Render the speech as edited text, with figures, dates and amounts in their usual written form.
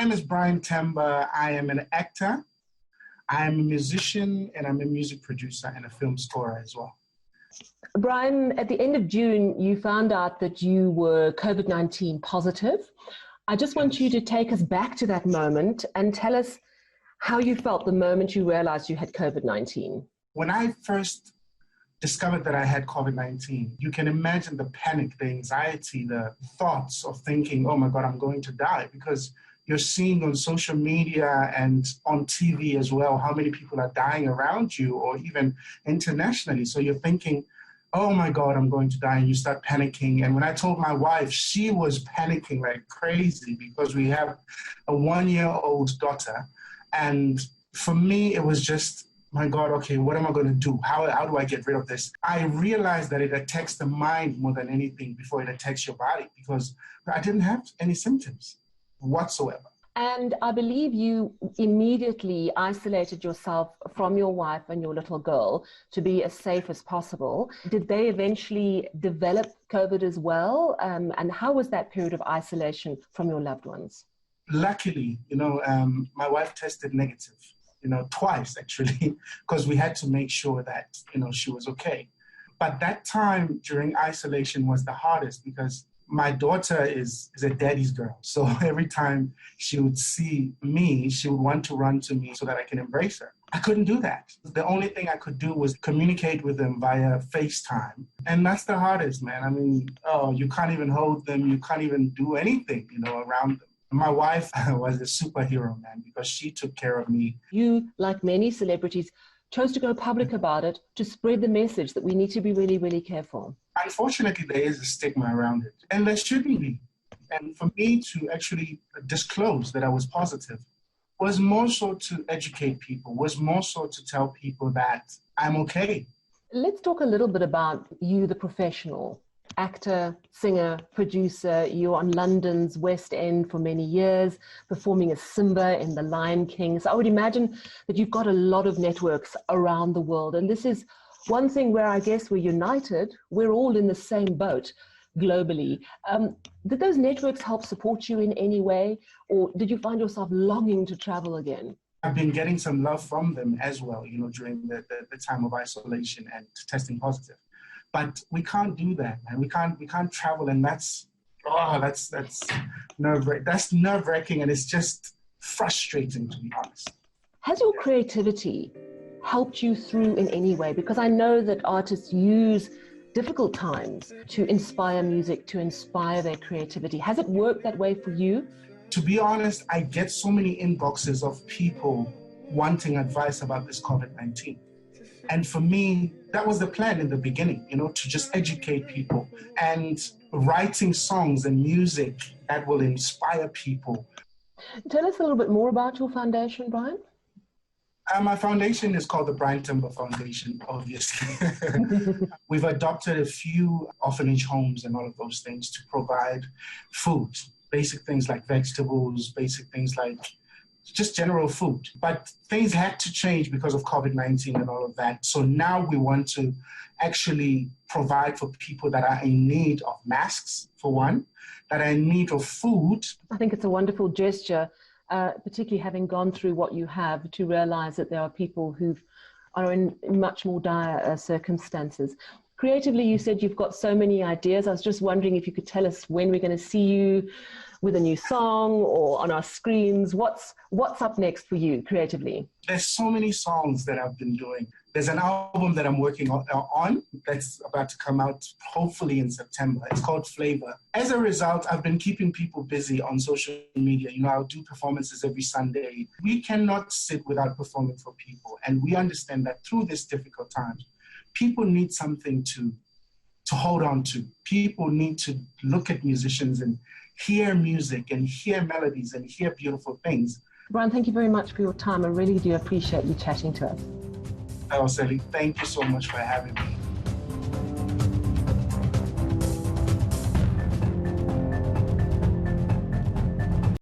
name is Brian Temba. I am an actor, I am a musician, and I'm a music producer and a film scorer as well. Brian, at the end of June, you found out that you were COVID-19 positive. I just want you to take us back to that moment and tell us how you felt the moment you realized you had COVID-19. When I first discovered that I had COVID-19, you can imagine the panic, the anxiety, the thoughts of thinking, oh my God, I'm going to die, because you're seeing on social media and on TV as well how many people are dying around you or even internationally. So you're thinking, oh my God, I'm going to die, and you start panicking. And when I told my wife, she was panicking like crazy because we have a 1-year-old daughter. And for me, it was just, my God, okay, what am I going to do? How do I get rid of this? I realized that it attacks the mind more than anything before it attacks your body, because I didn't have any symptoms whatsoever. And I believe you immediately isolated yourself from your wife and your little girl to be as safe as possible. Did they eventually develop COVID as well? And how was that period of isolation from your loved ones? Luckily, my wife tested negative, twice actually, because we had to make sure that, she was okay. But that time during isolation was the hardest because my daughter is a daddy's girl. So every time she would see me, she would want to run to me so that I can embrace her. I couldn't do that. The only thing I could do was communicate with them via FaceTime. And that's the hardest, man. I mean, you can't even hold them. You can't even do anything, around them. My wife was a superhero, man, because she took care of me. You, like many celebrities, chose to go public about it to spread the message that we need to be really, really careful. Unfortunately, there is a stigma around it, and there shouldn't be. And for me to actually disclose that I was positive was more so to educate people, was more so to tell people that I'm okay. Let's talk a little bit about you, the professional. Actor, singer, producer. You're on London's West End for many years, performing as Simba in The Lion King. So I would imagine that you've got a lot of networks around the world. And this is one thing where I guess we're united. We're all in the same boat globally. Did those networks help support you in any way? Or did you find yourself longing to travel again? I've been getting some love from them as well, during the time of isolation and testing positive. But we can't do that, man. We can't travel, and that's nerve-wracking. That's nerve-wracking, and it's just frustrating, to be honest. Has your creativity helped you through in any way? Because I know that artists use difficult times to inspire music, to inspire their creativity. Has it worked that way for you? To be honest, I get so many inboxes of people wanting advice about this COVID-19. And for me, that was the plan in the beginning, to just educate people and writing songs and music that will inspire people. Tell us a little bit more about your foundation, Brian. My foundation is called the Brian Temba Foundation, obviously. We've adopted a few orphanage homes and all of those things to provide food, basic things like vegetables, basic things like just general food. But things had to change because of COVID-19 and all of that. So now we want to actually provide for people that are in need of masks, for one, that are in need of food. I think it's a wonderful gesture, particularly having gone through what you have, to realize that there are people who are in much more dire circumstances. Creatively, you said you've got so many ideas. I was just wondering if you could tell us when we're going to see you with a new song or on our screens. What's up next for you creatively? There's so many songs that I've been doing. There's an album that I'm working on that's about to come out hopefully in September. It's called Flavor. As a result, I've been keeping people busy on social media. I'll do performances every Sunday. We cannot sit without performing for people. And we understand that through this difficult time, people need something to hold on to. People need to look at musicians and hear music and hear melodies and hear beautiful things. Brian, thank you very much for your time. I really do appreciate you chatting to us. Sally, thank you so much for having me.